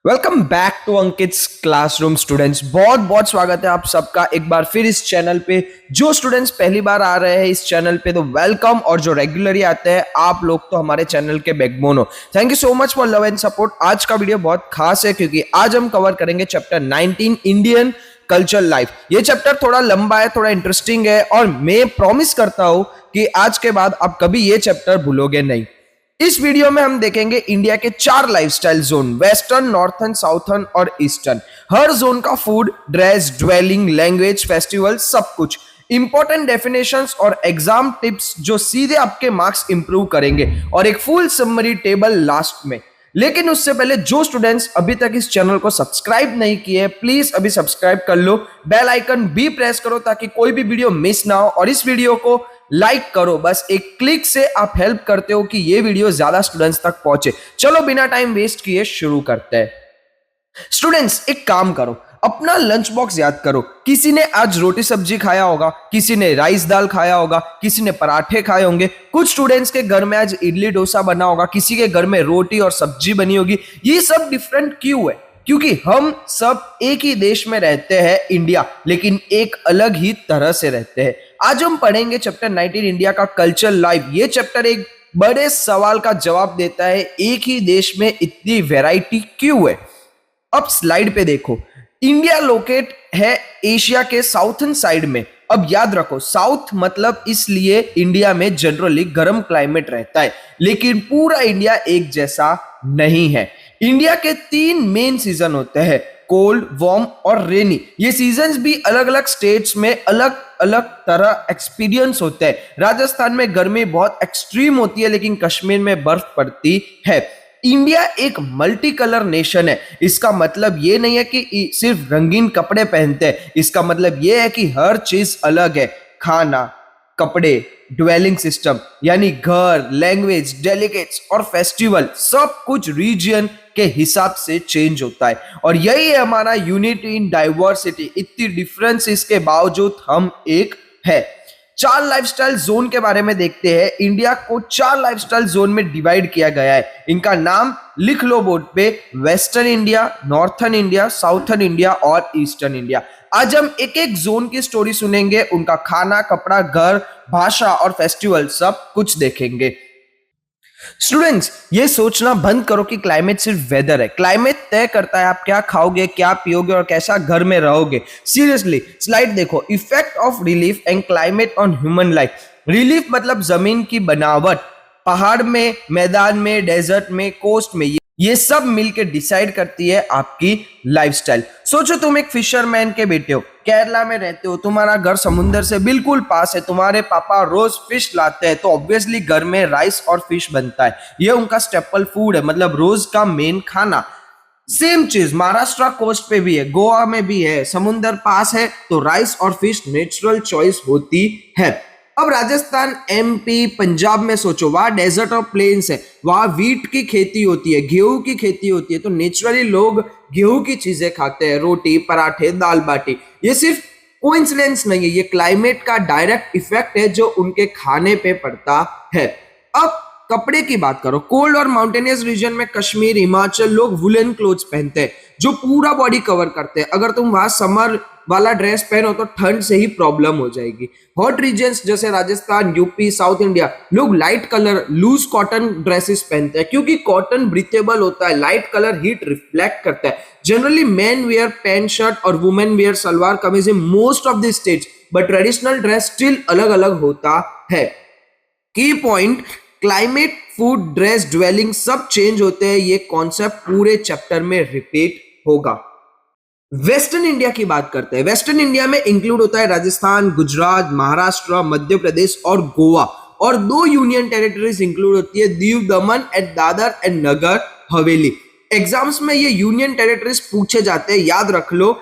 Welcome back to Ankit's classroom students. बहुत बहुत स्वागत है आप सबका एक बार फिर इस चैनल पे। जो स्टूडेंट्स पहली बार आ रहे हैं इस चैनल पे तो वेलकम, और जो रेगुलरली आते हैं आप लोग तो हमारे चैनल के बैकबोन हो। Thank you so much for love and support. आज का वीडियो बहुत खास है क्योंकि आज हम कवर करेंगे चैप्टर 19 इंडियन कल्चर लाइफ। ये चैप्टर थोड़ा लंबा है, थोड़ा इंटरेस्टिंग है, और मैं प्रॉमिस करता हूं कि आज के बाद आप कभी ये चैप्टर भूलोगे नहीं। इस वीडियो में हम देखेंगे इंडिया के 4 lifestyle zone, western, northern, southern और ईस्टर्न। हर जोन का food, dress, dwelling, language, festival, सब कुछ, इंपॉर्टेंट डेफिनेशंस और एग्जाम टिप्स जो सीधे आपके मार्क्स इंप्रूव करेंगे, और एक फुल समरी टेबल लास्ट में। लेकिन उससे पहले जो स्टूडेंट्स अभी तक इस चैनल को सब्सक्राइब नहीं किए, प्लीज अभी सब्सक्राइब कर लो, बेल आइकन भी प्रेस करो ताकि कोई भी वीडियो मिस ना हो, और इस वीडियो को लाइक करो। बस एक क्लिक से आप हेल्प करते हो कि ये वीडियो ज्यादा स्टूडेंट्स तक पहुंचे। चलो बिना टाइम वेस्ट किए शुरू करते हैं। स्टूडेंट्स एक काम करो, अपना लंच बॉक्स याद करो। किसी ने आज रोटी सब्जी खाया होगा, किसी ने राइस दाल खाया होगा, किसी ने पराठे खाए होंगे, कुछ स्टूडेंट्स के घर में आज इडली डोसा बना होगा, किसी के घर में रोटी और सब्जी बनी होगी। ये सब डिफरेंट क्यों है? क्योंकि हम सब एक ही देश में रहते हैं, इंडिया, लेकिन एक अलग ही तरह से रहते हैं। आज हम पढ़ेंगे चैप्टर 19 इंडिया का कल्चर लाइफ। ये चैप्टर एक बड़े सवाल का जवाब देता है, एक ही देश में इतनी वैरायटी क्यों है। अब स्लाइड पे देखो, इंडिया लोकेट है एशिया के साउथर्न साइड में। अब याद रखो, साउथ मतलब इसलिए इंडिया में जनरली गर्म क्लाइमेट रहता है, लेकिन पूरा इंडिया एक जैसा नहीं है। इंडिया के 3 मेन सीजन होते हैं, कोल्ड, वार्म और रेनी। ये सीजन्स भी अलग अलग स्टेट्स में अलग अलग तरह एक्सपीरियंस होते हैं। राजस्थान में गर्मी बहुत एक्सट्रीम होती है, लेकिन कश्मीर में बर्फ पड़ती है। इंडिया एक मल्टी कलर नेशन है। इसका मतलब ये नहीं है कि सिर्फ रंगीन कपड़े पहनते हैं, इसका मतलब ये है कि हर चीज अलग है। खाना, कपड़े, ड्वेलिंग सिस्टम यानी घर, लैंग्वेज, डेलीगेट्स और फेस्टिवल, सब कुछ रीजन के हिसाब से चेंज होता है। और यही है हमारा यूनिटी इन डाइवर्सिटी। इतनी डिफरेंसेस के बावजूद हम एक है। 4 लाइफस्टाइल जोन के बारे में देखते हैं। इंडिया को 4 लाइफस्टाइल जोन में डिवाइड किया गया है। इनका नाम लिख लो बोर्ड पे, western India, northern India, southern India और ईस्टर्न इंडिया। आज हम एक एक जोन की स्टोरी सुनेंगे, उनका खाना, कपड़ा, घर, भाषा और फेस्टिवल सब कुछ देखेंगे। स्टूडेंट्स ये सोचना बंद करो कि क्लाइमेट सिर्फ वेदर है। क्लाइमेट तय करता है आप क्या खाओगे, क्या पियोगे और कैसा घर में रहोगे। सीरियसली स्लाइड देखो, effect of relief and climate on human life. Relief मतलब जमीन की बनावट, पहाड़ में, मैदान में, डेजर्ट में, कोस्ट में, ये सब मिलकर डिसाइड करती है आपकी लाइफस्टाइल। सोचो तुम एक फिशरमैन के बेटे हो, केरला में रहते हो, तुम्हारा घर समुद्र से बिल्कुल पास है, तुम्हारे पापा रोज फिश लाते हैं, तो ऑब्वियसली घर में राइस और फिश बनता है। ये उनका स्टेपल फूड है, मतलब रोज का मेन खाना। सेम चीज महाराष्ट्र कोस्ट पे भी है, गोवा में भी है, समुद्र पास है तो राइस और फिश नेचुरल चॉइस होती है। अब राजस्थान, एमपी, पंजाब में सोचो, वहां डेजर्ट और प्लेन्स है, वहां वीट की खेती होती है, गेहूं की खेती होती है, तो नेचुरली लोग गेहूं की चीजें खाते हैं, रोटी, पराठे, दाल बाटी। ये सिर्फ कोइंसिडेंस नहीं है, ये क्लाइमेट का डायरेक्ट इफेक्ट है जो उनके खाने पे पड़ता है। अब कपड़े की बात करो, कोल्ड और माउंटेनियस रीजन में कश्मीर, हिमाचल, लोग वुलन क्लोथ्स पहनते हैं जो पूरा बॉडी कवर करते हैं। अगर तुम वहां समर वाला ड्रेस पहनो तो ठंड से ही प्रॉब्लम हो जाएगी। हॉट रीजन्स जैसे राजस्थान, यूपी, साउथ इंडिया, लोग light colour, loose cotton dresses पहनते हैं क्योंकि कॉटन ब्रीथेबल होता है, लाइट कलर हीट रिफ्लेक्ट करता है। Generally man wear pant shirt और women wear salwar kameez in most of the states, but traditional dress still अलग अलग होता है। Key point, climate, food, dress, dwelling सब चेंज होते हैं। ये कॉन्सेप्ट पूरे चैप्टर में रिपीट होगा। वेस्टर्न इंडिया की बात करते हैं। वेस्टर्न इंडिया में इंक्लूड होता है राजस्थान, गुजरात, महाराष्ट्र, मध्य प्रदेश और गोवा, और 2 यूनियन टेरिटरीज इंक्लूड होती है, Diu Daman and Dadar and Nagar Haveli. Exams में ये यूनियन टेरिटरीज पूछे जाते हैं, याद रख लो।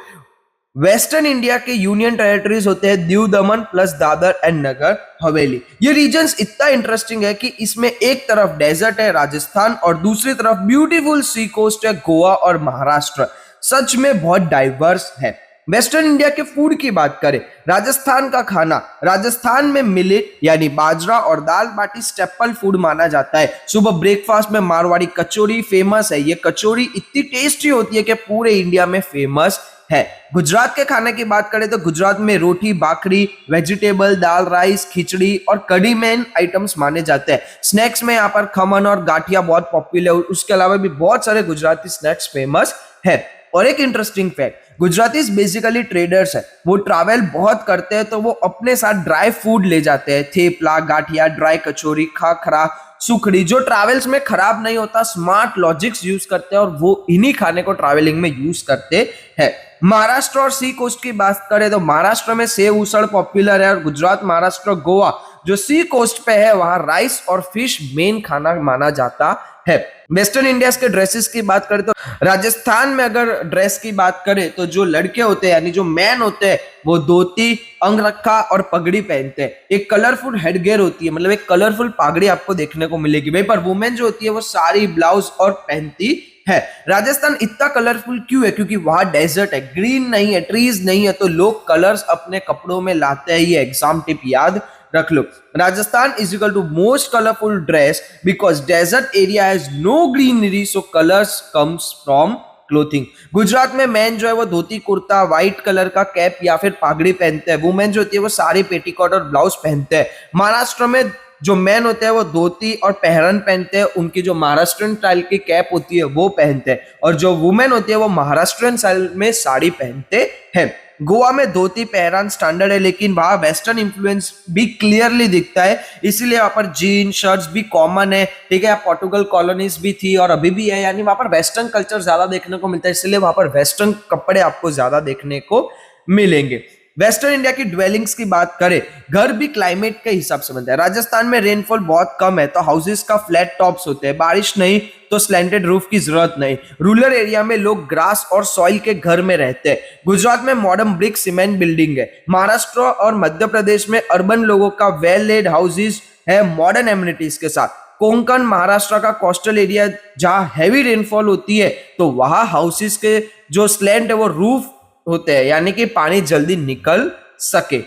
वेस्टर्न इंडिया के यूनियन टेरिटरीज होते हैं दीव दमन प्लस दादर एंड नगर हवेली। ये रीजन्स इतना इंटरेस्टिंग है कि इसमें एक तरफ डेजर्ट है राजस्थान और दूसरी तरफ ब्यूटीफुल सी कोस्ट है गोवा और महाराष्ट्र। सच में बहुत डाइवर्स है। वेस्टर्न इंडिया के फूड की बात करें, राजस्थान का खाना, राजस्थान में मिलेट यानी बाजरा और दाल बाटी स्टेपल फूड माना जाता है। सुबह ब्रेकफास्ट में मारवाड़ी कचौरी फेमस है। ये कचौरी इतनी टेस्टी होती है कि पूरे इंडिया में फेमस है। गुजरात के खाने की बात करें तो गुजरात में रोटी बाकरी, वेजिटेबल, दाल, राइस, खिचड़ी और कढ़ी मेन आइटम्स माने जाते हैं। स्नैक्स में यहाँ पर खमन और गाठिया बहुत पॉपुलर है। उसके अलावा भी बहुत सारे गुजराती स्नैक्स फेमस है। और एक interesting fact, Gujarati basically traders है। वो ट्रैवल बहुत करते हैं तो वो अपने साथ ड्राई फूड ले जाते हैं। थेपला, गाठिया, ड्राई कचौरी, खाखरा, सुखड़ी, जो ट्रैवल्स में खराब नहीं होता। स्मार्ट लॉजिक्स यूज करते हैं और वो इन्हीं खाने को ट्रैवलिंग में यूज करते हैं। महाराष्ट्र और सी कोस्ट की बात करें तो महाराष्ट्र में सेव उसळ पॉपुलर है और गुजरात, महाराष्ट्र, गोवा जो सी कोस्ट पे है वहां राइस और फिश मेन खाना माना जाता है। वेस्टर्न इंडिया के ड्रेसेस की बात करें तो राजस्थान में अगर ड्रेस की बात करें तो जो लड़के होते हैं यानी जो मैन होते हैं वो धोती, अंगरखा और पगड़ी पहनते हैं। एक कलरफुल हेडगेयर होती है, मतलब एक कलरफुल पगड़ी आपको देखने को मिलेगी भाई। पर वुमेन जो होती है वो साड़ी, ब्लाउज और पहनती है। राजस्थान इतना कलरफुल क्यों है? क्योंकि वहां डेजर्ट है, ग्रीन नहीं है, ट्रीज नहीं है, तो लोग कलर्स अपने कपड़ों में लाते हैं। ये एग्जाम टिप याद रख लो। Rajasthan is equal to most colourful dress because desert area has no greenery, so colours comes from clothing. Gujarat में मैन जो है वो धोती कुर्ता, व्हाइट कलर का कैप या फिर पागड़ी पहनते हैं। वुमेन जो होती है वो साड़ी, पेटीकोट और ब्लाउज पहनते हैं। महाराष्ट्र में जो मैन होते हैं वो धोती और पहरन पहनते हैं। उनकी जो महाराष्ट्रन स्टाइल की कैप होती है वो पहनते हैं और जो वुमेन होती है वो महाराष्ट्रन स्टाइल में साड़ी पहनते हैं। गोवा में धोती पहरान स्टैंडर्ड है, लेकिन वहां वेस्टर्न इन्फ्लुएंस भी क्लियरली दिखता है, इसलिए वहां पर जीन शर्ट्स भी कॉमन है। ठीक है, पोर्टुगल कॉलोनीज भी थी और अभी भी है, यानी वहां पर वेस्टर्न कल्चर ज्यादा देखने को मिलता है, इसलिए वहां पर वेस्टर्न कपड़े आपको ज्यादा देखने को मिलेंगे। वेस्टर्न इंडिया की ड्वेलिंग्स की बात करें, घर भी क्लाइमेट के हिसाब से बनता है। राजस्थान में रेनफॉल बहुत कम है तो हाउसेस का फ्लैट टॉप्स होते हैं। बारिश नहीं तो स्लैंटेड रूफ की जरूरत नहीं। रूरल एरिया में लोग ग्रास और सॉइल के घर में रहते हैं। गुजरात में मॉडर्न ब्रिक सीमेंट बिल्डिंग है। महाराष्ट्र और मध्य प्रदेश में अर्बन लोगों का वेल लेड हाउसेस है मॉडर्न एमिनिटीज के साथ। कोंकण महाराष्ट्र का कोस्टल एरिया जहां हैवी रेनफॉल होती है तो वहां हाउसेस के जो स्लैंट है वो रूफ होते हैं, यानी कि पानी जल्दी निकल सके।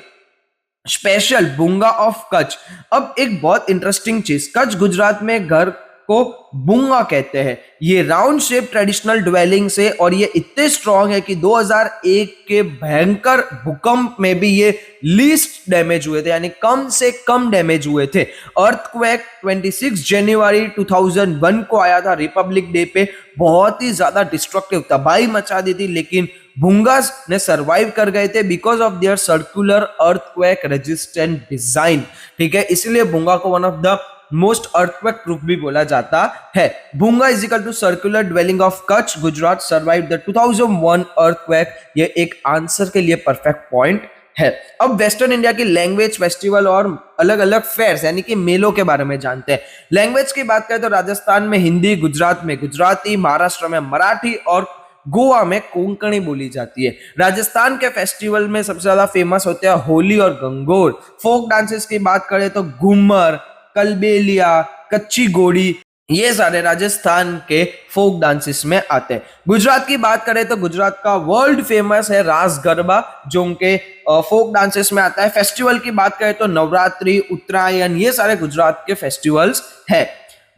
Special Bunga of Kutch. अब एक बहुत इंटरेस्टिंग चीज, कच्छ गुजरात में घर को बुंगा कहते हैं। ये राउंड शेप ट्रेडिशनल ड्वेलिंग्स है और ये इतने स्ट्रॉन्ग है कि 2001 के भयंकर भूकंप में भी ये लीस्ट डैमेज हुए थे, यानी कम से कम डैमेज हुए थे। अर्थक्वेक 26 जनवरी 2001 को आया था, रिपब्लिक डे पे। बहुत ही ज्यादा डिस्ट्रक्टिव, तबाही मचा दी थी, लेकिन भूंगास ने सरवाइव कर गए थे because of their circular earthquake resistant design. ठीक है, इसलिए भूंगा को one of the most earthquake proof भी बोला जाता है। Bhunga is equal to circular dwelling of Kutch Gujarat survive the 2001 earthquake. ये एक आंसर के लिए परफेक्ट पॉइंट है। अब वेस्टर्न इंडिया की लैंग्वेज, फेस्टिवल और अलग अलग फेयर्स यानी कि मेलों के बारे में जानते हैं। लैंग्वेज की बात करें तो राजस्थान में हिंदी, गुजरात में गुजराती, महाराष्ट्र में मराठी और गोवा में कोंकणी बोली जाती है। राजस्थान के फेस्टिवल में सबसे ज्यादा फेमस होते हैं होली और गंगोर। फोक डांसेस की बात करें तो घूमर, कलबेलिया, कच्ची घोड़ी, ये सारे राजस्थान के फोक डांसेस में आते हैं। गुजरात की बात करें तो गुजरात का वर्ल्ड फेमस है रास गरबा, जो उनके फोक डांसेस में आता है। फेस्टिवल की बात करें तो नवरात्रि, उत्तरायण, ये सारे गुजरात के फेस्टिवल्स है।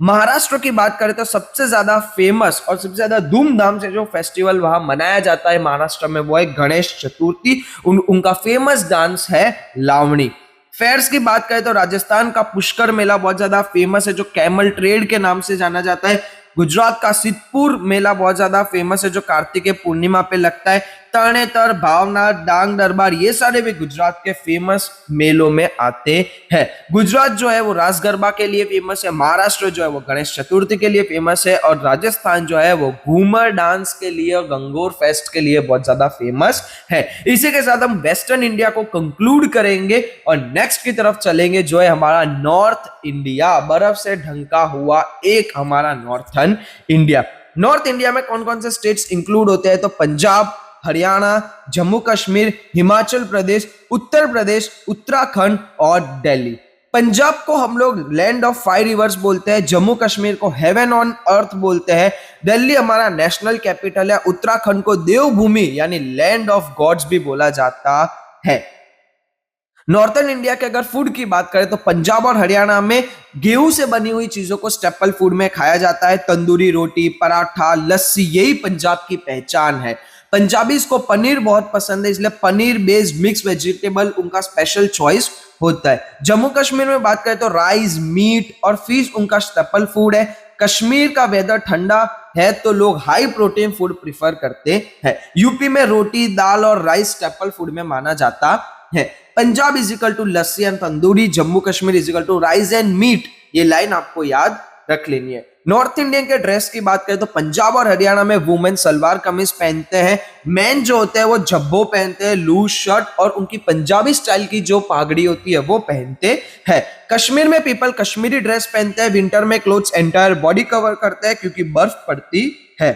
महाराष्ट्र की बात करें तो सबसे ज्यादा फेमस और सबसे ज्यादा धूमधाम से जो फेस्टिवल वहां मनाया जाता है महाराष्ट्र में वो है गणेश चतुर्थी। उनका फेमस डांस है लावणी। फेयर्स की बात करें तो राजस्थान का पुष्कर मेला बहुत ज्यादा फेमस है, जो कैमल ट्रेड के नाम से जाना जाता है। गुजरात का सिद्धपुर मेला बहुत ज्यादा फेमस है, जो कार्तिकेय पूर्णिमा पे लगता है। तरणेतर, भावनाथ, डांग दरबार, ये सारे भी गुजरात के फेमस मेलों में आते हैं। गुजरात जो है वो रास गरबा के लिए फेमस है, महाराष्ट्र जो है वो गणेश चतुर्थी के लिए फेमस है और राजस्थान जो है वो घूमर डांस के लिए और गंगोर फेस्ट के लिए बहुत ज्यादा फेमस है। इसी के साथ हम वेस्टर्न इंडिया को कंक्लूड करेंगे और नेक्स्ट की तरफ चलेंगे, जो है हमारा नॉर्थ इंडिया, बर्फ से ढंका हुआ एक हमारा नॉर्थर्न इंडिया। नॉर्थ इंडिया में कौन कौन से स्टेट्स इंक्लूड होते हैं तो पंजाब, हरियाणा, जम्मू कश्मीर, हिमाचल प्रदेश, उत्तर प्रदेश, उत्तराखंड और दिल्ली। पंजाब को हम लोग लैंड ऑफ 5 रिवर्स बोलते हैं, जम्मू कश्मीर को हेवन ऑन अर्थ बोलते हैं, दिल्ली हमारा नेशनल कैपिटल है, उत्तराखंड को देवभूमि यानी लैंड ऑफ गॉड्स भी बोला जाता है। नॉर्थन इंडिया के अगर फूड की बात करें तो पंजाब और हरियाणा में गेहूं से बनी हुई चीजों को स्टेपल फूड में खाया जाता है। तंदूरी रोटी, पराठा, लस्सी, यही पंजाब की पहचान है। पंजाबीज को पनीर बहुत पसंद है, इसलिए पनीर बेस्ड मिक्स वेजिटेबल उनका स्पेशल चॉइस होता है। जम्मू कश्मीर में बात करें तो राइस, मीट और फिश उनका स्टेपल फूड है। कश्मीर का वेदर ठंडा है तो लोग हाई प्रोटीन फूड प्रिफर करते हैं। यूपी में रोटी, दाल और राइस स्टेपल फूड में माना जाता है। Punjab is equal to lassi and tandoori, Jammu Kashmir is equal to rice and meat, ये लाइन आपको याद रख लेनी है। नॉर्थ इंडियन के ड्रेस की बात करें तो पंजाब और हरियाणा में वुमेन सलवार कमीज पहनते हैं, मैन जो होते हैं वो जब्बो पहनते हैं, लूज शर्ट और उनकी पंजाबी स्टाइल की जो पागड़ी होती है वो पहनते हैं। कश्मीर में पीपल कश्मीरी ड्रेस पहनते हैं, विंटर में क्लोथ्स एंटायर बॉडी कवर करते हैं क्योंकि बर्फ पड़ती है।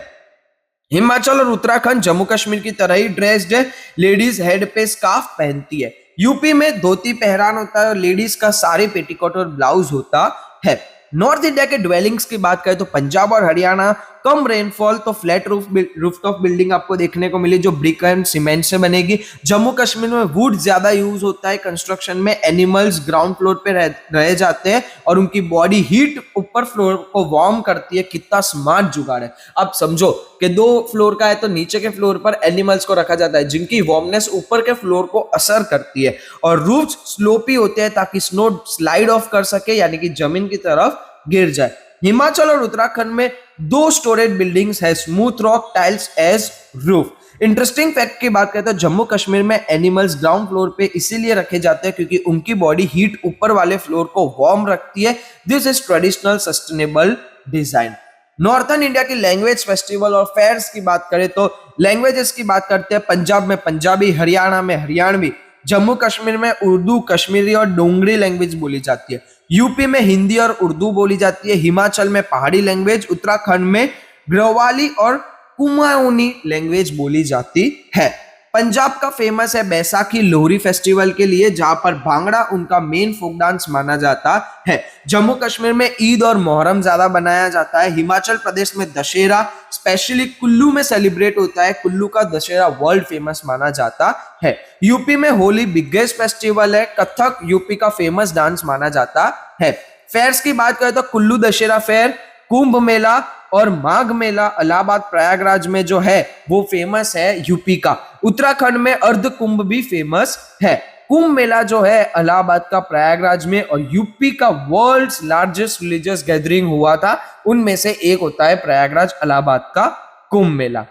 हिमाचल और उत्तराखंड जम्मू कश्मीर की तरह ही ड्रेस्ड है, लेडीज हेड पे स्कार्फ पहनती है। यूपी में धोती पहरान होता है और लेडीज का साड़ी, पेटीकोट और ब्लाउज होता है। नॉर्थ इंडिया के ड्वेलिंग्स की बात करें तो पंजाब और हरियाणा कम रेनफॉल तो फ्लैट रूफटॉप बिल्डिंग आपको देखने को मिली जो ब्रिक एंड सीमेंट से बनेगी। जम्मू कश्मीर में वुड ज्यादा यूज होता है कंस्ट्रक्शन में, एनिमल्स ग्राउंड फ्लोर पे रह जाते हैं और उनकी बॉडी हीट ऊपर फ्लोर को वार्म करती है। कितना स्मार्ट जुगाड़ है। अब समझो कि 2 फ्लोर का है तो नीचे के फ्लोर पर एनिमल्स को रखा जाता है जिनकी वार्मनेस ऊपर के फ्लोर को असर करती है, और रूफ्स स्लोपी होते हैं ताकि स्नो स्लाइड ऑफ कर सके यानी कि जमीन की तरफ गिर जाए। हिमाचल और उत्तराखंड में 2 स्टोरेज बिल्डिंग्स है, smooth rock tiles as roof. Interesting fact की बात करें तो जम्मू कश्मीर में एनिमल्स ग्राउंड फ्लोर पे इसीलिए रखे जाते हैं क्योंकि उनकी बॉडी हीट ऊपर वाले फ्लोर को वार्म रखती है। This is traditional sustainable design. Northern India की लैंग्वेज, फेस्टिवल और फेयर्स की बात करें तो लैंग्वेजेस की बात करते हैं, पंजाब में पंजाबी, हरियाणा में हरियाणवी, जम्मू कश्मीर में उर्दू, कश्मीरी और डोंगरी लैंग्वेज बोली जाती है। यूपी में हिंदी और उर्दू बोली जाती है। हिमाचल में पहाड़ी लैंग्वेज, उत्तराखंड में ग्रोवाली और कुमाऊनी लैंग्वेज बोली जाती है। पंजाब का फेमस है बैसाखी लोहरी फेस्टिवल के लिए जहां पर भांगड़ा उनका मेन फोक डांस माना जाता है। जम्मू कश्मीर में ईद और मोहर्रम ज्यादा बनाया जाता है। हिमाचल प्रदेश में दशहरा स्पेशली कुल्लू में सेलिब्रेट होता है। कुल्लू का दशहरा वर्ल्ड फेमस माना जाता है। यूपी में होली बिगेस्ट फेस्टिवल है। कथक यूपी का फेमस डांस माना जाता है। फेयर्स की बात करें तो कुल्लू दशहरा फेयर, कुंभ मेला और माघ मेला इलाहाबाद प्रयागराज में जो है वो फेमस है यूपी का। उत्तराखंड में अर्ध कुंभ भी फेमस है। कुंभ मेला जो है इलाहाबाद का प्रयागराज में, और यूपी का वर्ल्ड्स लार्जेस्ट रिलीजियस गैदरिंग हुआ था उनमें से एक होता है प्रयागराज इलाहाबाद का कुंभ मेला।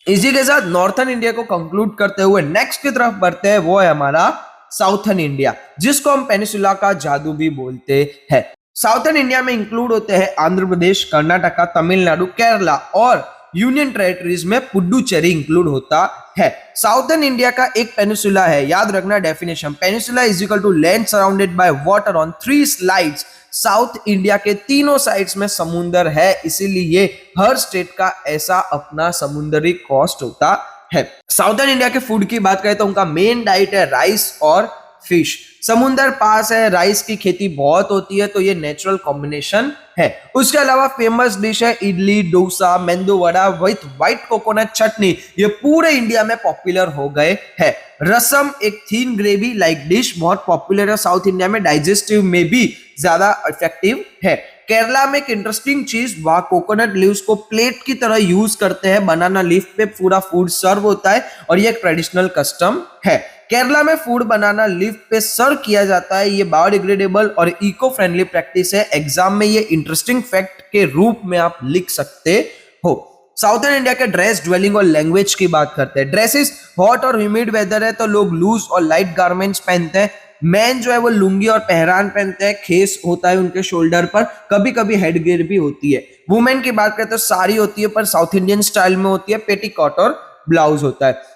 इसी के साथ नॉर्थन इंडिया को कंक्लूड करते हुए नेक्स्ट की तरफ बढ़ते हैं, वो है हमारा साउथर्न इंडिया जिसको हम पेनिसुला का जादू भी बोलते हैं। साउथर्न इंडिया में इंक्लूड होते हैं आंध्र प्रदेश, कर्नाटका, तमिलनाडु, केरला और यूनियन टेरिटरीज में पुडुचेरी इंक्लूड होता है। साउथर्न इंडिया का एक पेनिसुला है, याद रखना definition, peninsula is equal to land surrounded by water on 3 sides. South India के तीनों साइड्स में समुंदर है, इसीलिए हर स्टेट का ऐसा अपना समुद्री कोस्ट होता है। साउथर्न इंडिया के फूड की बात करें तो उनका मेन डाइट है राइस और फिश। समुंदर पास है, राइस की खेती बहुत होती है तो ये नेचुरल कॉम्बिनेशन है। उसके अलावा फेमस डिश है इडली, डोसा, मेंदू वड़ा विथ व्हाइट कोकोनट चटनी, ये पूरे इंडिया में पॉपुलर हो गए हैं। रसम एक थीन ग्रेवी लाइक डिश बहुत पॉपुलर है साउथ इंडिया में, डाइजेस्टिव में भी ज्यादा इफेक्टिव है। केरला में एक इंटरेस्टिंग चीज, वहां कोकोनट लीव्स को प्लेट की तरह यूज करते हैं, बनाना लीफ पे पूरा फूड सर्व होता है और ये एक ट्रेडिशनल कस्टम है। केरला में फूड बनाना लीफ पे सर्व किया जाता है, ये बायोडिग्रेडेबल और इको फ्रेंडली प्रैक्टिस है। एग्जाम में ये इंटरेस्टिंग फैक्ट के रूप में आप लिख सकते हो। साउथर्न इंडिया के ड्रेस, ड्वेलिंग और लैंग्वेज की बात करते हैं। ड्रेसेस, हॉट और ह्यूमिड वेदर है तो लोग लूज और लाइट गारमेंट्स पहनते हैं। मैन जो है वो लुंगी और पहरान पहनते हैं, खेस होता है उनके शोल्डर पर, कभी कभी हेडगियर भी होती है। वुमेन की बात करते हैं तो साड़ी होती है पर साउथ इंडियन स्टाइल में होती है, पेटीकोट और ब्लाउज होता है।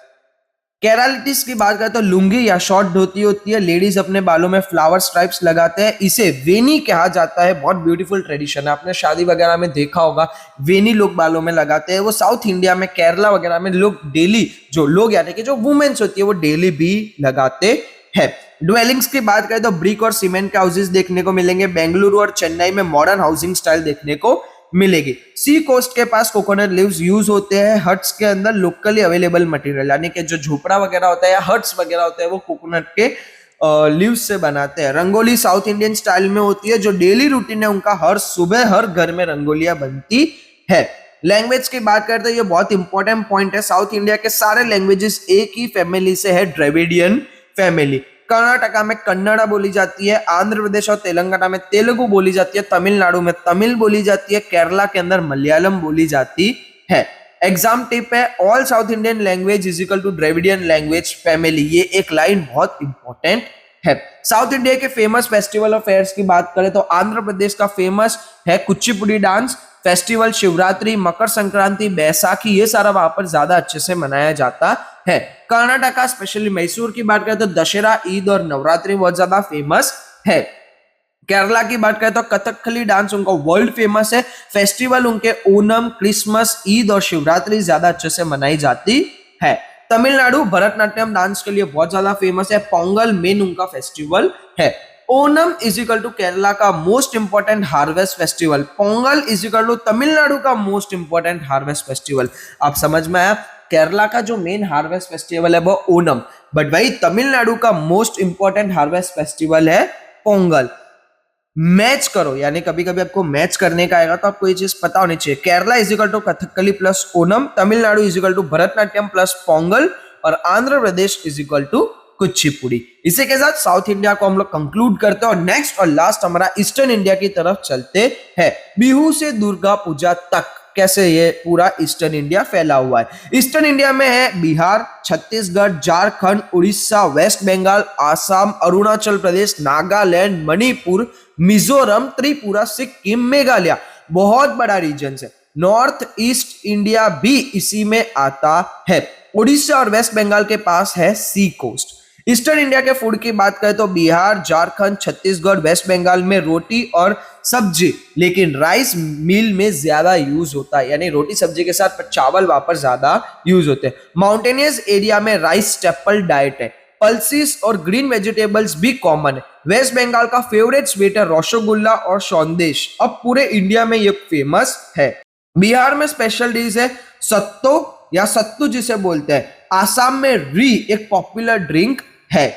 केरालिटिस की बात करें तो लुंगी या शॉर्ट धोती होती है। लेडीज अपने बालों में फ्लावर स्ट्राइप्स लगाते हैं, इसे वेनी कहा जाता है। बहुत ब्यूटीफुल ट्रेडिशन है, आपने शादी वगैरह में देखा होगा वेनी लोग बालों में लगाते हैं। वो साउथ इंडिया में केरला वगैरह में लोग डेली, जो लोग यानी कि जो वुमेन्स होती है वो डेली भी लगाते हैं। ड्वेलिंग्स की बात करें तो ब्रिक और सीमेंट के हाउसेज देखने को मिलेंगे। बेंगलुरु और चेन्नई में मॉडर्न हाउसिंग स्टाइल देखने को मिलेगी। सी कोस्ट के पास कोकोनट लीव्स यूज होते हैं हट्स के अंदर लोकली अवेलेबल मटेरियल, यानी कि जो झोपड़ा वगैरह होता है या हट्स वगैरह होते हैं वो कोकोनट के लीव्स से बनाते हैं। रंगोली साउथ इंडियन स्टाइल में होती है, जो डेली रूटीन है उनका, हर सुबह हर घर में रंगोलियां बनती है। लैंग्वेज की बात करते हैं, ये बहुत इंपॉर्टेंट पॉइंट है। साउथ इंडिया के सारे लैंग्वेजेस एक ही फैमिली से है, द्रविडियन फैमिली। कर्नाटका में कन्नड़ा बोली जाती है, आंध्र प्रदेश और तेलंगाना में तेलुगु बोली जाती है, तमिलनाडु में तमिल बोली जाती है, केरला के अंदर मलयालम बोली जाती है। एग्जाम टिप है, all south Indian language is equal to Dravidian language family. ये एक लाइन बहुत इंपॉर्टेंट है। साउथ इंडिया के फेमस फेस्टिवल और फेयर्स की बात करें तो आंध्र प्रदेश का फेमस है कुचिपुड़ी डांस फेस्टिवल, शिवरात्रि, मकर संक्रांति, बैसाखी, ये सारा वहां पर ज्यादा अच्छे से मनाया जाता है। कर्नाटका स्पेशली मैसूर की बात करें तो दशहरा, ईद और नवरात्रि बहुत ज्यादा फेमस है। केरला की बात करें तो कथकली डांस उनका वर्ल्ड फेमस है। फेस्टिवल उनके ओनम, क्रिसमस, ईद और शिवरात्रि ज्यादा अच्छे से मनाई जाती है। तमिलनाडु भरतनाट्यम डांस के लिए बहुत ज्यादा फेमस है। पोंगल मेन उनका फेस्टिवल है। Onam is equal to Kerala का most important harvest festival. Pongal is equal to Tamil Nadu का मोस्ट इंपॉर्टेंट हार्वेस्ट फेस्टिवल। आप समझ में आया, केरला का जो मेन हार्वेस्ट फेस्टिवल है वो ओनम, बट वही तमिलनाडु का मोस्ट इंपॉर्टेंट हार्वेस्ट फेस्टिवल है पोंगल। मैच करो, यानी कभी कभी आपको मैच करने का आएगा तो आपको ये चीज पता होनी चाहिए। Kerala is equal to Kathakali plus Onam, Tamil Nadu is equal to Bharatanatyam plus Pongal और Andhra Pradesh is equal to Kuchipudi. इसी के साथ साउथ इंडिया को हम लोग कंक्लूड करते हैं और नेक्स्ट और लास्ट हमारा ईस्टर्न इंडिया की तरफ चलते हैं। बिहू से दुर्गा पूजा तक कैसे ये पूरा ईस्टर्न इंडिया फैला हुआ है। ईस्टर्न इंडिया में है बिहार, छत्तीसगढ़, झारखंड, उड़ीसा, वेस्ट बंगाल, आसाम, अरुणाचल प्रदेश, नागालैंड, मणिपुर, मिजोरम, त्रिपुरा, सिक्किम, मेघालय। बहुत बड़ा रीजन है। नॉर्थ ईस्ट इंडिया भी इसी में आता है। उड़ीसा और वेस्ट बंगाल के पास है सी कोस्ट। ईस्टर्न इंडिया के फूड की बात करें तो बिहार, झारखंड, छत्तीसगढ़, वेस्ट बंगाल में रोटी और सब्जी, लेकिन राइस मील में ज्यादा यूज होता है, यानी रोटी सब्जी के साथ चावल वहां पर ज्यादा यूज होते हैं। माउंटेनियस एरिया में राइस स्टेपल डाइट है। पल्सिस और ग्रीन वेजिटेबल्स भी कॉमन है। वेस्ट बंगाल का फेवरेट स्वीट है रसगुल्ला और सौंदेश। अब पूरे इंडिया में ये फेमस है। बिहार में स्पेशल डिश है सत्तो या सत्तू जिसे बोलते हैं। आसाम में री एक पॉपुलर ड्रिंक है।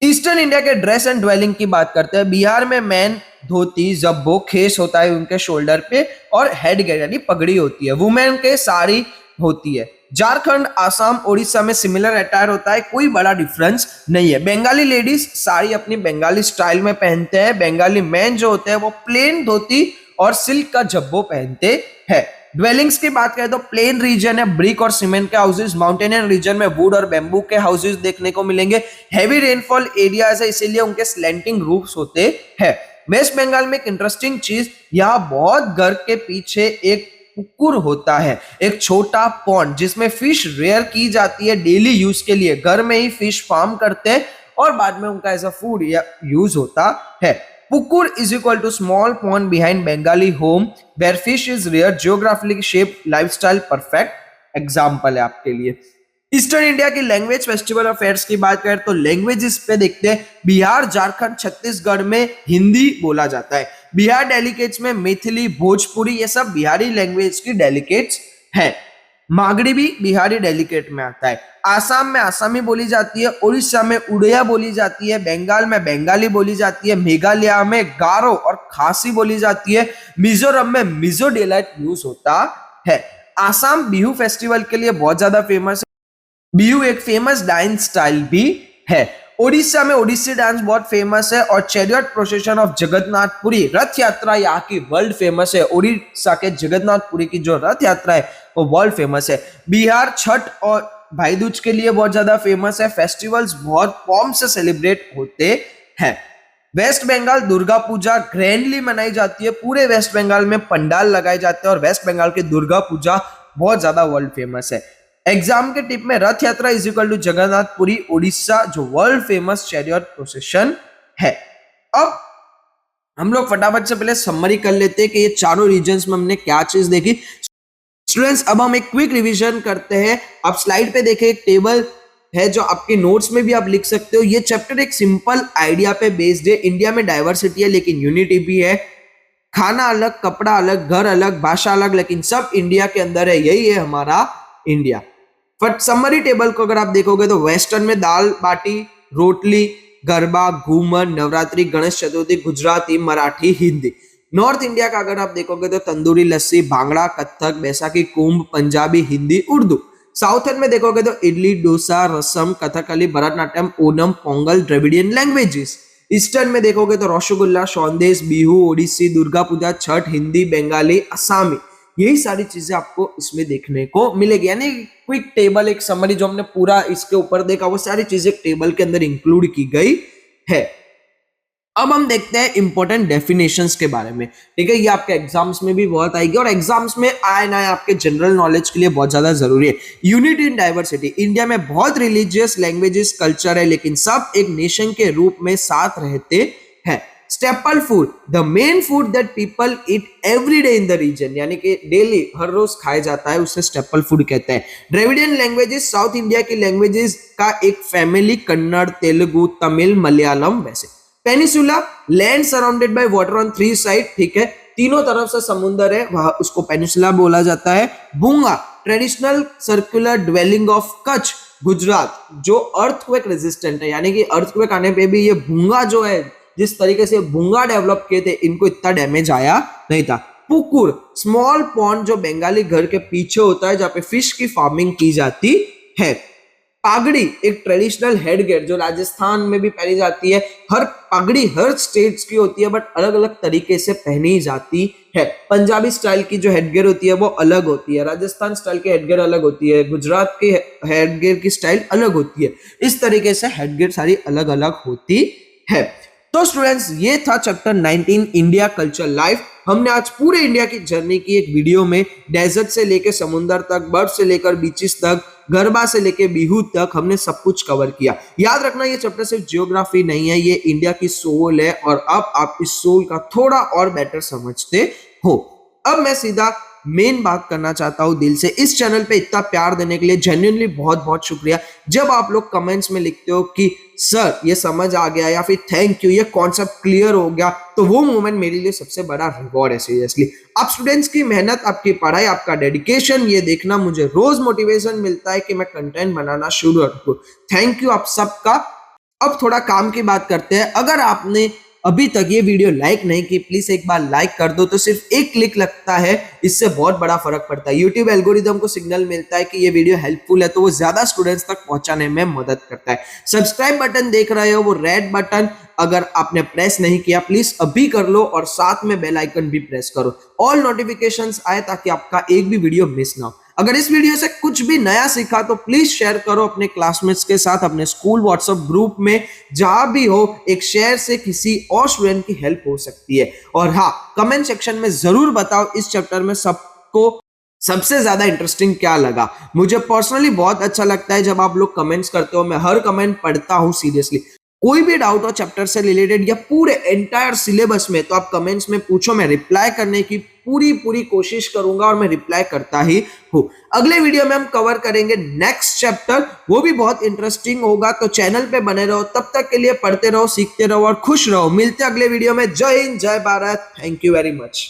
ईस्टर्न इंडिया के ड्रेस एंड ड्वेलिंग की बात करते हैं। बिहार में मैन धोती, जब्बो, खेस होता है उनके शोल्डर पे और हेड गेयर यानी पगड़ी होती है। वुमेन के साड़ी होती है। झारखंड, आसाम, उड़ीसा में सिमिलर अटायर होता है, कोई बड़ा डिफरेंस नहीं है। बंगाली लेडीज साड़ी अपनी बंगाली स्टाइल में पहनते हैं। बंगाली मैन जो होते हैं वो प्लेन धोती और सिल्क का जब्बो पहनते हैं। ड्वेलिंग्स की बात करें तो प्लेन रीजन है, ब्रिक और सीमेंट के हाउसेज। माउंटेनियन रीजन में वुड और बेम्बू के हाउसेज देखने को मिलेंगे। हैवी रेनफॉल एरियाज है, इसीलिए उनके स्लैंटिंग रूफ्स होते हैं। वेस्ट बंगाल में एक इंटरेस्टिंग चीज, यहाँ बहुत घर के पीछे एक पुकुर होता है, एक छोटा पॉन्ड जिसमें फिश रेयर की जाती है डेली यूज के लिए। घर में ही फिश फार्म करते हैं और बाद में उनका एज अ फूड यूज होता है। Pukur is equal to small pond behind Bengali home where fish is rare, geographically shaped, lifestyle perfect example है आपके लिए। ईस्टर्न इंडिया की लैंग्वेज फेस्टिवल अफेयर्स की बात करें तो लैंग्वेजेस पे देखते हैं। बिहार, झारखंड, छत्तीसगढ़ में हिंदी बोला जाता है। बिहार डेलीकेट्स में मैथिली, भोजपुरी, ये सब बिहारी लैंग्वेज की डेलीकेट्स हैं। मागड़ी भी बिहारी डेलीकेट में आता है। आसाम में आसामी बोली जाती है। उड़ीसा में उड़िया बोली जाती है। बंगाल में बंगाली बोली जाती है। मेघालय में गारो और खासी बोली जाती है। मिजोरम में मिजो डेलाइट यूज होता है। आसाम बिहू फेस्टिवल के लिए बहुत ज्यादा फेमस है। बिहू एक फेमस डांस स्टाइल भी है। ओडिशा में ओडिसी डांस बहुत फेमस है और चैरियट प्रोसेशन ऑफ जगन्नाथपुरी रथ यात्रा यहाँ की वर्ल्ड फेमस है। ओडिशा के जगन्नाथपुरी की जो रथ यात्रा है वो वर्ल्ड फेमस है। बिहार छठ और भाई दूज के लिए बहुत ज्यादा फेमस है। फेस्टिवल्स बहुत फॉर्म से सेलिब्रेट होते हैं। वेस्ट बंगाल दुर्गा पूजा ग्रैंडली मनाई जाती है। पूरे वेस्ट बंगाल में पंडाल लगाए जाते हैं और वेस्ट बंगाल की दुर्गा पूजा बहुत ज्यादा वर्ल्ड फेमस है। एग्जाम के टिप में Rath Yatra is equal to Jagannath Puri Odisha जो वर्ल्ड फेमस चैरियट प्रोसेशन है। अब हम लोग फटाफट से पहले समरी कर लेते हैं कि ये चारों रीजन्स में हमने क्या चीज देखी। स्टूडेंट्स अब हम एक क्विक रिवीजन करते हैं। आप स्लाइड पे देखें एक टेबल है जो आपके नोट्स में भी आप लिख सकते हो। ये चैप्टर एक सिंपल आइडिया पे बेस्ड है। इंडिया में डाइवर्सिटी है लेकिन यूनिटी भी है। खाना अलग, कपड़ा अलग, घर अलग, भाषा अलग, लेकिन सब इंडिया के अंदर है। यही है हमारा इंडिया। बट समरी टेबल को अगर आप देखोगे तो वेस्टर्न में दाल बाटी, रोटली, गरबा, घूमर, नवरात्रि, गणेश चतुर्थी, गुजराती, मराठी, हिंदी। नॉर्थ इंडिया का अगर आप देखोगे तो तंदूरी, लस्सी, भांगड़ा, कथक, बैसाखी, कुंभ, पंजाबी, हिंदी, उर्दू। साउथर्न में देखोगे तो idli, dosa, rasam, Kathakali, Bharatanatyam, Onam, Pongal, Dravidian languages. Eastern में देखोगे तो रसगुल्ला, सौंदेश, बिहू, ओडिसी, दुर्गा पूजा, छठ, हिंदी, बंगाली, असमी। यही सारी चीजें आपको इसमें देखने को मिलेगी। यानी क्विक टेबल, एक समरी जो हमने पूरा इसके ऊपर देखा, वो सारी चीजें टेबल के अंदर इंक्लूड की गई है। अब हम देखते हैं इंपॉर्टेंट डेफिनेशंस के बारे में। ठीक है, ये आपके एग्जाम्स में भी बहुत आएगी और एग्जाम्स में आए ना आपके जनरल नॉलेज के लिए बहुत ज्यादा जरूरी है। Unity in diversity. इंडिया में बहुत रिलीजियस, लैंग्वेजेस, कल्चर है लेकिन सब एक नेशन के रूप में साथ रहते हैं। Staple food, the main food that people eat every day in the region, यानी कि डेली हर रोज खाया जाता है, उसे स्टेपल फूड कहते हैं। द्रविडियन लैंग्वेजेस, साउथ इंडिया की लैंग्वेजेस का एक फैमिली, कन्नड़, तेलुगु, तमिल, मलयालम। वैसे peninsula, land surrounded by water on three side. ठीक है, तीनों तरफ से समुद्र है, वहां उसको पेनिसुला बोला जाता है। Bhunga, traditional circular dwelling of Kutch, Gujarat, जो अर्थक्वेक रेजिस्टेंट है, यानी कि अर्थक्वेक आने पे भी ये भूंगा जो है, जिस तरीके से भूंगा डेवलप किए थे, इनको इतना डैमेज आया नहीं था। पुकुर, स्मॉल पॉन्ड जो बंगाली घर के पीछे होता है, जहां पे फिश की फार्मिंग की जाती है। पागड़ी, एक ट्रेडिशनल हेडगेयर जो राजस्थान में भी पहनी जाती है। हर पगड़ी हर स्टेट्स की होती है बट अलग अलग तरीके से पहनी जाती है। पंजाबी स्टाइल की जो हेडगेयर होती है वो अलग होती है, राजस्थान स्टाइल की हेडगेयर अलग होती है, गुजरात की हेडगेयर की स्टाइल अलग होती है। इस तरीके से हेडगेयर सारी अलग अलग होती है। तो स्टूडेंट्स, ये था चैप्टर 19 इंडिया कल्चर लाइफ। हमने आज पूरे इंडिया की जर्नी की एक वीडियो में। डेजर्ट से लेकर समुद्र तक, बर्फ से लेकर बीचेस तक, गरबा से लेकर बिहू तक हमने सब कुछ कवर किया। याद रखना, ये चैप्टर सिर्फ जियोग्राफी नहीं है, ये इंडिया की सोल है और अब आप इस सोल का थोड़ा और बेटर समझते हो। अब मैं सीधा मेन बात करना चाहता हूं दिल से। इस चैनल पे इतना प्यार देने के लिए जेन्युइनली बहुत बहुत शुक्रिया। जब आप लोग कमेंट्स में लिखते हो कि सर ये समझ आ गया या फिर थैंक यू, ये कॉन्सेप्ट क्लियर हो गया, तो वो मोमेंट मेरे लिए सबसे बड़ा रिवॉर्ड है सीरियसली। आप स्टूडेंट्स की मेहनत, आपकी पढ़ाई, आपका डेडिकेशन, ये देखना मुझे रोज मोटिवेशन मिलता है कि मैं कंटेंट बनाना शुरू करूं। थैंक यू आप सबका। अब थोड़ा काम की बात करते हैं। अगर आपने अभी तक ये वीडियो लाइक नहीं की, प्लीज एक बार लाइक कर दो। तो सिर्फ एक क्लिक लगता है, इससे बहुत बड़ा फर्क पड़ता है। यूट्यूब एल्गोरिदम को सिग्नल मिलता है कि ये वीडियो हेल्पफुल है, तो वो ज्यादा स्टूडेंट्स तक पहुंचाने में मदद करता है। सब्सक्राइब बटन देख रहे हो, वो रेड बटन अगर आपने प्रेस नहीं किया प्लीज अभी कर लो और साथ में बेल आइकन भी प्रेस करो, ऑल नोटिफिकेशंस आए ताकि आपका एक भी वीडियो मिस ना हो। अगर इस वीडियो से कुछ भी नया सीखा तो प्लीज शेयर करो अपने क्लासमेट्स के साथ, अपने स्कूल व्हाट्सएप ग्रुप में, जहां भी हो। एक शेयर से किसी और स्टूडेंट की हेल्प हो सकती है। और हाँ, कमेंट सेक्शन में जरूर बताओ इस चैप्टर में सबको सबसे ज्यादा इंटरेस्टिंग क्या लगा। मुझे पर्सनली बहुत अच्छा लगता है जब आप लोग कमेंट्स करते हो, मैं हर कमेंट पढ़ता हूं सीरियसली। कोई भी डाउट हो चैप्टर से रिलेटेड या पूरे एंटायर सिलेबस में, तो आप कमेंट्स में पूछो, मैं रिप्लाई करने की पूरी कोशिश करूंगा और मैं रिप्लाई करता ही हूं। अगले वीडियो में हम कवर करेंगे नेक्स्ट चैप्टर, वो भी बहुत इंटरेस्टिंग होगा। तो चैनल पे बने रहो, तब तक के लिए पढ़ते रहो, सीखते रहो और खुश रहो। मिलते हैं अगले वीडियो में। जय हिंद, जय Bharat, thank you very much.